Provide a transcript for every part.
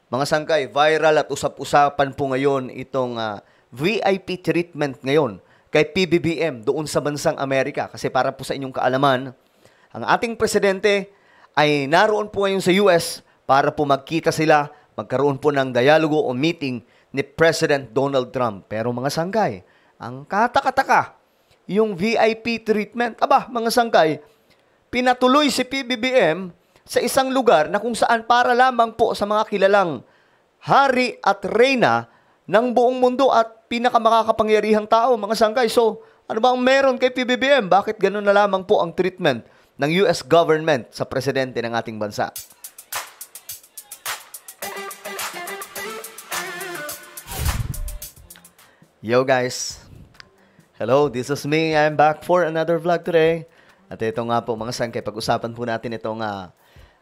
Mga sangkay, viral at usap-usapan po ngayon itong VIP treatment ngayon kay PBBM doon sa bansang Amerika. Kasi para po sa inyong kaalaman, ang ating presidente ay naroon po ngayon sa US para po magkita sila, magkaroon po ng dialogo o meeting ni President Donald Trump. Pero mga sangkay, ang kataka-taka, yung VIP treatment, mga sangkay, pinatuloy si PBBM sa isang lugar na kung saan para lamang po sa mga kilalang hari at reyna ng buong mundo at pinakamakakapangyarihang tao, mga sangkay. So, ano bang meron kay PBBM? Bakit ganun na lamang po ang treatment ng US government sa presidente ng ating bansa? Yo guys! Hello, this is me. I'm back for another vlog today. At ito nga po mga sangkay, pag-usapan po natin itong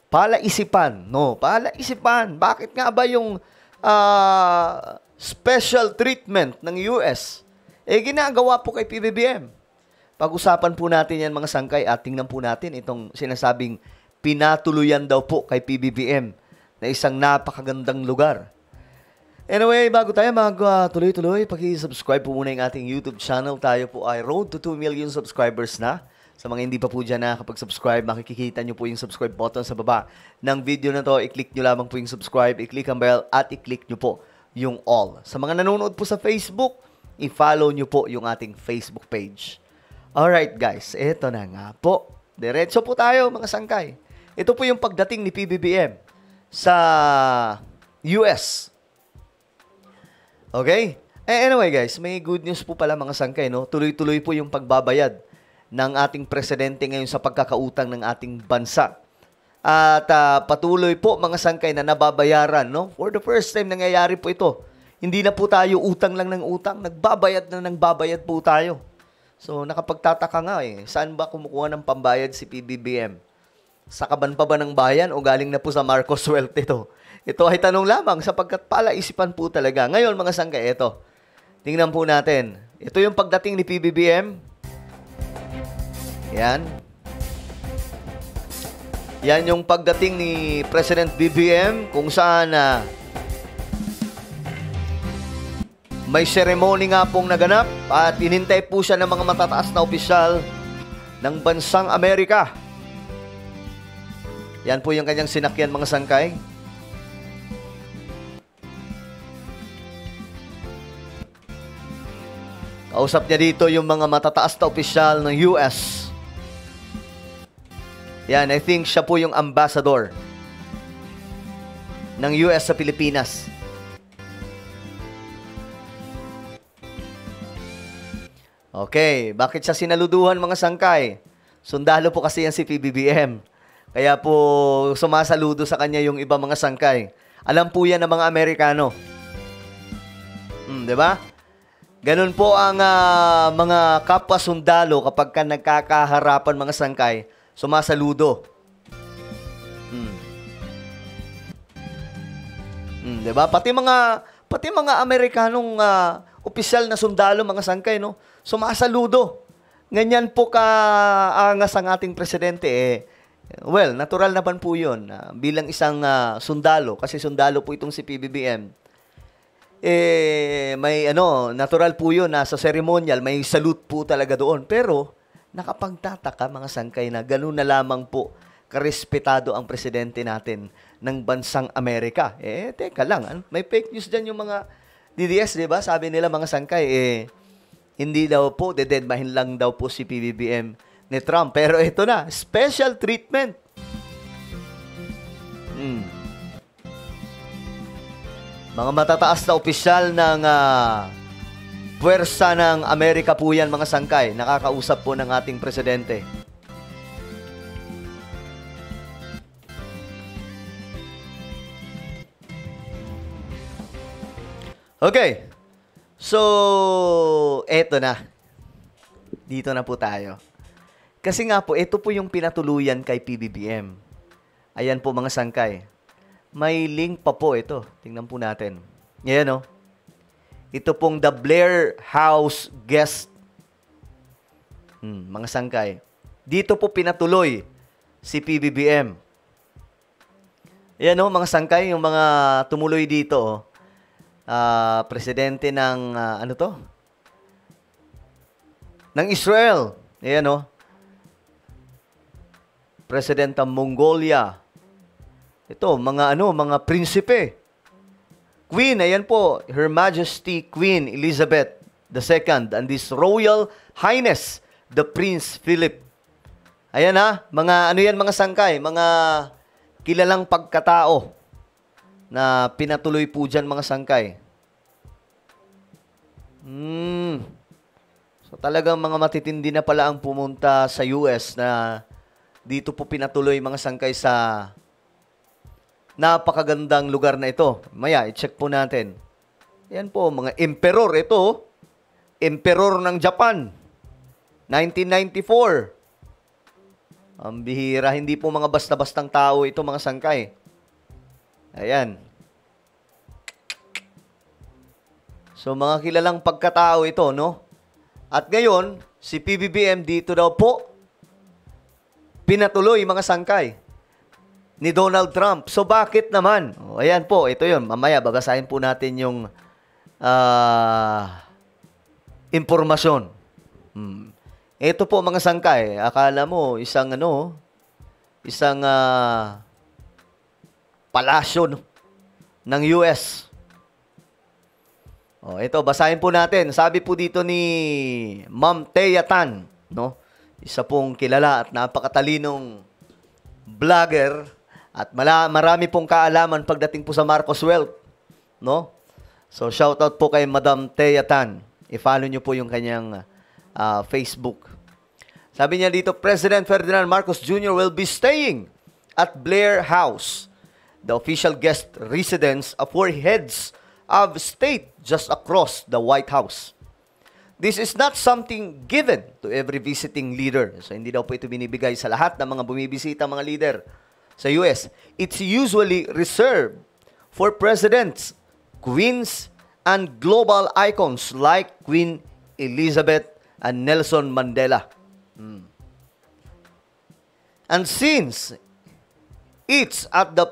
palaisipan. Palaisipan. Bakit nga ba yung special treatment ng US ginagawa po kay PBBM? Pag-usapan po natin yan mga sangkay at tingnan po natin itong sinasabing pinatuluyan daw po kay PBBM na isang napakagandang lugar. Anyway, bago tayo tuloy-tuloy, paki-subscribe po muna yung ating YouTube channel. Tayo po ay road to 2 million subscribers na. Sa mga hindi pa po dyan nakakapag-subscribe, makikita nyo po yung subscribe button sa baba ng video na to. I-click nyo lamang po yung subscribe, i-click ang bell, at i-click nyo po yung all. Sa mga nanonood po sa Facebook, i-follow nyo po yung ating Facebook page. Alright guys, eto na nga po. Diretso po tayo mga sangkay. Ito po yung pagdating ni PBBM sa US. Okay? Anyway guys, may good news po pala mga sangkay, no? Tuloy-tuloy po yung pagbabayad ng ating presidente ngayon sa pagkakautang ng ating bansa. At patuloy po mga sangkay na nababayaran, no? For the first time nangyayari po ito. Hindi na po tayo utang lang ng utang, nagbabayad na ng babayad po tayo. So nakapagtataka nga saan ba kumukuha ng pambayad si PBBM? Sa kaban pa ba ng bayan o galing na po sa Marcos Wealth ito? Ito ay tanong lamang sapagkat palaisipan po talaga. Ngayon mga sangkay, ito. Tingnan po natin. Ito yung pagdating ni PBBM. Yan. Yan yung pagdating ni President BBM kung saan may ceremony nga pong naganap at inintay po siya ng mga matataas na opisyal ng bansang Amerika. Yan po yung kanyang sinakyan mga sangkay. Kausap niya dito yung mga matataas na opisyal ng US. Yan, I think siya po yung ambassador ng US sa Pilipinas. Okay, bakit siya sinaluduhan mga sangkay? Sundalo po kasi yan si PBBM. Kaya po sumasaludo sa kanya yung iba mga sangkay. Alam po yan ng mga Amerikano. Diba? Ganun po ang mga kapwa sundalo kapag ka nagkakaharapan mga sangkay, sumasaludo. Diba? Pati mga Amerikanong opisyal na sundalo mga sangkay, no? Sumasaludo. Ganyan po kaangas ang ating presidente well, natural naman po 'yon bilang isang sundalo kasi sundalo po itong si PBBM. May natural po 'yon na sa ceremonial may salute po talaga doon. Pero nakapagtataka mga sangkay na ganoon na lamang po karespetado ang presidente natin ng bansang Amerika. Teka lang, may fake news diyan yung mga DDS, 'di ba? Sabi nila mga sangkay hindi daw po dededmahin lang daw po si PBBM ni Trump. Pero ito na, special treatment. Mga matataas na opisyal ng puwersa ng Amerika po yan mga sangkay. Nakakausap po ng ating presidente. Okay. So, eto na. Dito na po tayo. Kasi nga po, ito po yung pinatuluyan kay PBBM. Ayan po mga sangkay. May link pa po ito. Tingnan po natin. Ayan Ito pong the Blair House guest. Mga sangkay. Dito po pinatuloy si PBBM. Yan o, mga sangkay, yung mga tumuloy dito. Oh. Presidente ng, ano to? Ng Israel. Ayan o. President ng Mongolia. Ito, mga prinsipe. Queen, ayan po, Her Majesty Queen Elizabeth II and His Royal Highness, the Prince Philip. Ayan ha, mga sangkay, mga kilalang pagkatao na pinatuloy po dyan mga sangkay. So talagang mga matitindi na pala ang pumunta sa US na dito po pinatuloy mga sangkay sa napakagandang lugar na ito. Maya, i-check po natin. Yan po, mga emperor. Ito, emperor ng Japan. 1994. Ang bihira, hindi po mga basta-bastang tao ito, mga sangkay. Ayan. So, mga kilalang pagkatao ito, no? At ngayon, si PBBM dito daw po, pinatuloy, mga sangkay, ni Donald Trump. So, bakit naman? O, ayan po, ito yun. Mamaya, babasahin po natin yung impormasyon. Ito po mga sangkay, akala mo isang palasyo ng US. Oh, ito basahin po natin. Sabi po dito ni Ma'am Thea Tan, no? Isa pong kilala at napakatalinong vlogger at marami pong kaalaman pagdating po sa Marcos Wealth, no? So shout out po kay Madam Thea Tan. I-follow niyo po yung kanyang Facebook. Sabi niya dito, President Ferdinand Marcos Jr. will be staying at Blair House, the official guest residence of 4 heads of state just across the White House. This is not something given to every visiting leader. So hindi daw po ito binibigay sa lahat ng mga bumibisita mga leader sa US. It's usually reserved for presidents, queens, and global icons like Queen Elizabeth and Nelson Mandela. And since it's at the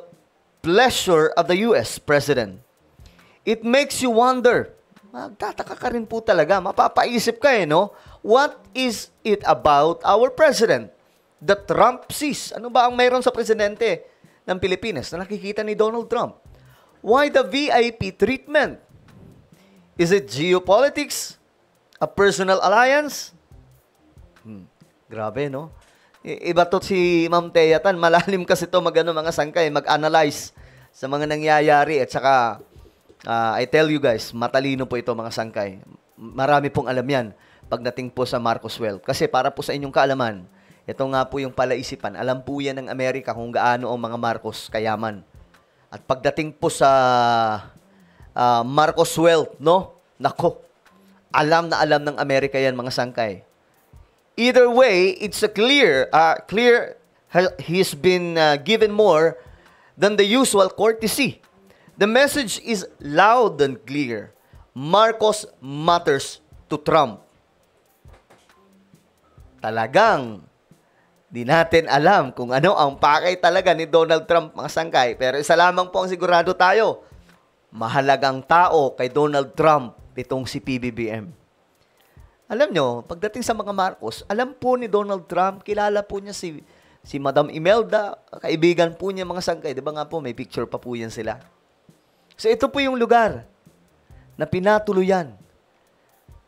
pleasure of the US President, it makes you wonder, magtataka ka rin po talaga, mapapaisip ka no? What is it about our President that Trump sees? Ano ba ang mayroon sa Presidente ng Pilipinas na nakikita ni Donald Trump? Why the VIP treatment? Is it geopolitics? A personal alliance? Grabe, no? Iba to si Ma'am Thea Tan. Malalim kasi to mga sangkay, mag-analyze sa mga nangyayari. At saka, I tell you guys, matalino po ito mga sangkay. Marami pong alam yan pagdating po sa Marcos Wealth. Kasi para po sa inyong kaalaman, ito nga po yung palaisipan. Alam po yan ng Amerika kung gaano ang mga Marcos kayaman. At pagdating po sa Marcos Wealth, no? Nako, alam na alam ng Amerika yan mga sangkay. Either way, it's a clear he's been given more than the usual courtesy. The message is loud and clear. Marcos matters to Trump. Talagang di natin alam kung ano ang pakay talaga ni Donald Trump, mga sangkay. Pero isa lamang po ang sigurado tayo. Mahalagang tao kay Donald Trump itong si PBBM. Alam nyo, pagdating sa mga Marcos, alam po ni Donald Trump, kilala po niya si Madam Imelda, kaibigan po niya mga sangkay. Diba nga po, may picture pa po yan sila. So ito po yung lugar na pinatuluyan.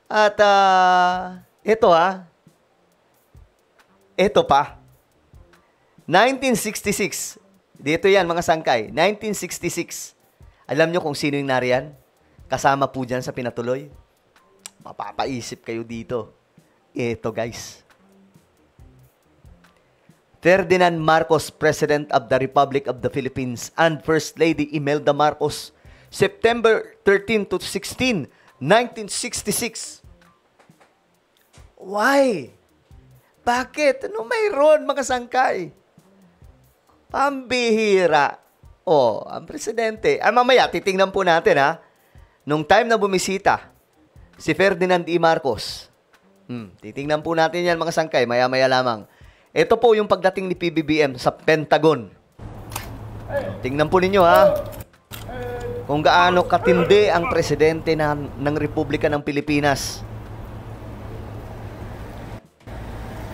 At ito pa. 1966. Dito yan mga sangkay. 1966. Alam nyo kung sino yung nariyan? Kasama po dyan sa pinatuloy. Mapapaisip kayo dito. Ito guys. Ferdinand Marcos, President of the Republic of the Philippines, and First Lady Imelda Marcos, September 13 to 16, 1966. Why? Bakit? Ano mayroon mga sangkay? Pambihira. Ang presidente. Mamaya, titingnan po natin Nung time na bumisita, si Ferdinand E. Marcos. Titingnan po natin yan mga sangkay, maya-maya lamang. Ito po yung pagdating ni PBBM sa Pentagon. Tingnan po ninyo ha, kung gaano katindi ang presidente ng Republika ng Pilipinas.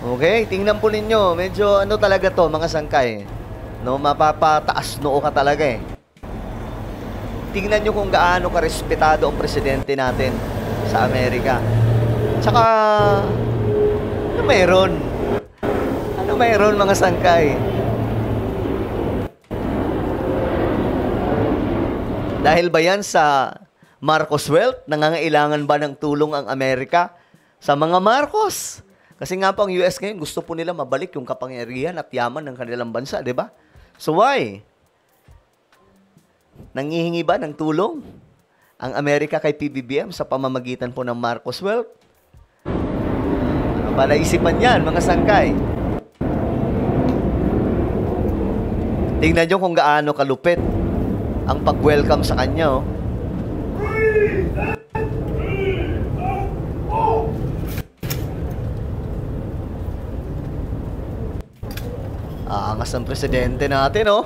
Okay, tingnan po ninyo, medyo ano talaga to mga sangkay. No, mapapataas noo ka talaga eh. Tingnan nyo kung gaano karespetado ang presidente natin sa Amerika. Tsaka, ano meron? Ano meron mga sangkay? Dahil ba yan sa Marcos wealth? Nangangailangan ba ng tulong ang Amerika sa mga Marcos? Kasi nga po ang US ngayon, gusto po nila mabalik yung kapangyarihan at yaman ng kanilang bansa, di ba? So why? Nangihingi ba ng tulong ang Amerika kay PBBM sa pamamagitan po ng Marcos wealth? Ano ba naisipan yan, mga sangkay? Tingnan nyo kung gaano kalupit ang pag-welcome sa kanya, oh. Angas ng presidente natin, oh.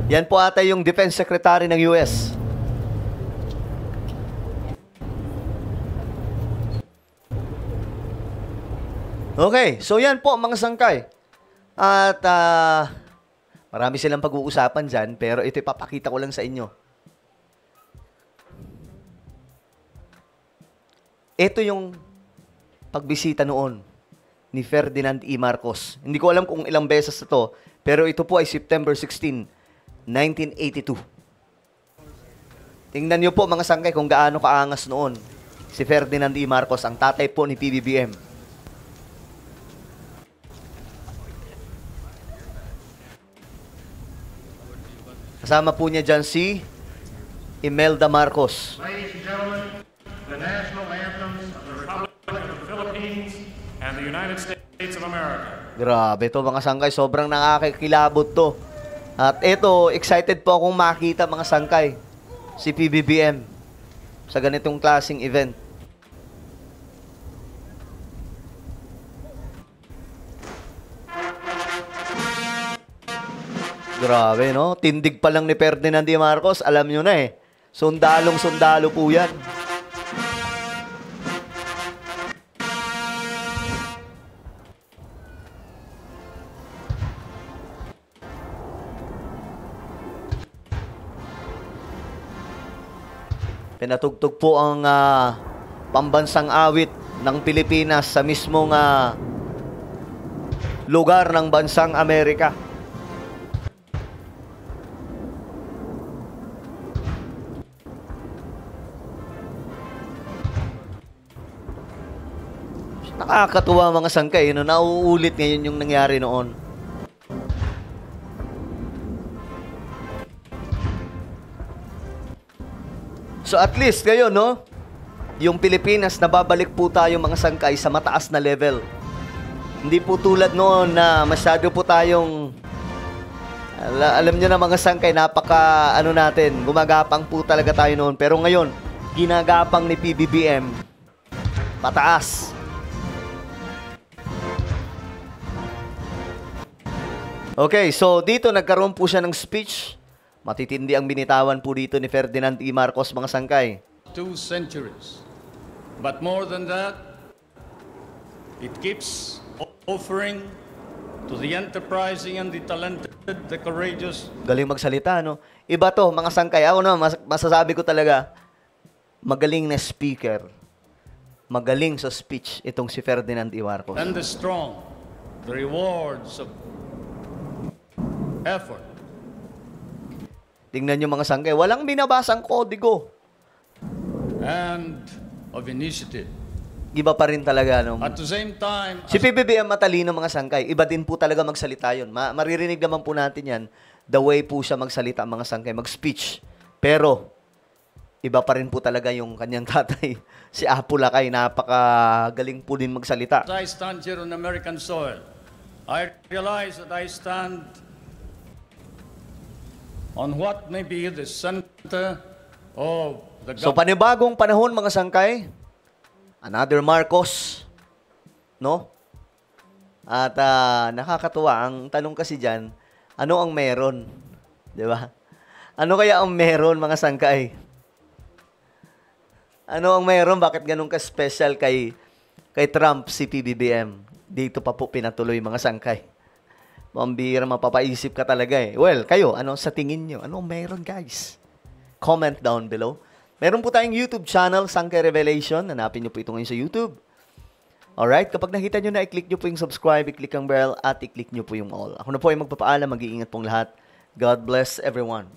Yan po ata yung Defense Secretary ng US. Okay, so yan po mga sangkay. At marami silang pag-uusapan dyan, pero ito ipapakita ko lang sa inyo. Ito yung pagbisita noon ni Ferdinand E. Marcos. Hindi ko alam kung ilang beses na to, pero ito po ay September 16, 1982. Tingnan nyo po mga sangkay kung gaano kaangas noon si Ferdinand E. Marcos, ang tatay po ni PBBM. Kasama po niya dyan si Imelda Marcos. Ladies and gentlemen, the national anthems of the Republic of the Philippines and the United States of America. Grabe to mga sangkay, sobrang nakakakilabot to. At ito, excited po akong makita mga sangkay si PBBM sa ganitong klaseng event. Grabe, no? Tindig pa lang ni Ferdinand E. Marcos, alam nyo na eh. Sundalong-sundalo po yan. Pinatugtog po ang pambansang awit ng Pilipinas sa mismong lugar ng bansang Amerika. Nakakatuwa mga sangkay, no? Nauulit ngayon yung nangyari noon. So at least ngayon, no? Yung Pilipinas, nababalik po tayo mga sangkay sa mataas na level. Hindi po tulad noon na masyado po tayong, alam nyo na mga sangkay, napaka, gumagapang po talaga tayo noon. Pero ngayon, ginagapang ni PBBM, pataas. Okay, so dito nagkaroon po siya ng speech. Matitindi ang binitawan po dito ni Ferdinand E. Marcos, mga sangkay. 2 centuries. But more than that, it keeps offering to the enterprising and the talented, the courageous. Galing magsalita, no? Iba to, mga sangkay. Ako na, masasabi ko talaga, magaling na speaker. Magaling sa speech itong si Ferdinand E. Marcos. And the strong, the rewards of effort. Tingnan nyo mga sangkay, walang binabasang kodigo. And of initiative. Iba pa rin talaga, no? At the same time, Si PBBM matalino mga sangkay, iba din po talaga magsalita yun. Maririnig naman po natin yan, the way po siya magsalita mga sangkay, mag-speech. Pero, iba pa rin po talaga yung kanyang tatay. Si Apo Lakay, napakagaling po din magsalita. as I stand here on American soil, I realize that I stand on what may be the center of the So, panibagong panahon mga sangkay, another Marcos, no? At nakakatuwa, ang tanong kasi dyan, Ano ang meron? 'Di ba? Ano kaya ang meron, mga sangkay? Ano ang meron? Bakit ganun ka-special kay Trump si PBBM? Dito pa po pinatuloy, mga sangkay. Mambira, mapapaisip ka talaga eh. Well, kayo, ano sa tingin nyo? Ano ang meron, guys? Comment down below. Meron po tayong YouTube channel, Sangkay Revelation. Hanapin nyo po ito ngayon sa YouTube. Alright, kapag nakita nyo na, i-click nyo po yung subscribe, i-click ang bell, at i-click nyo po yung all. Ako na po ay magpapaalam, mag-iingat pong lahat. God bless everyone.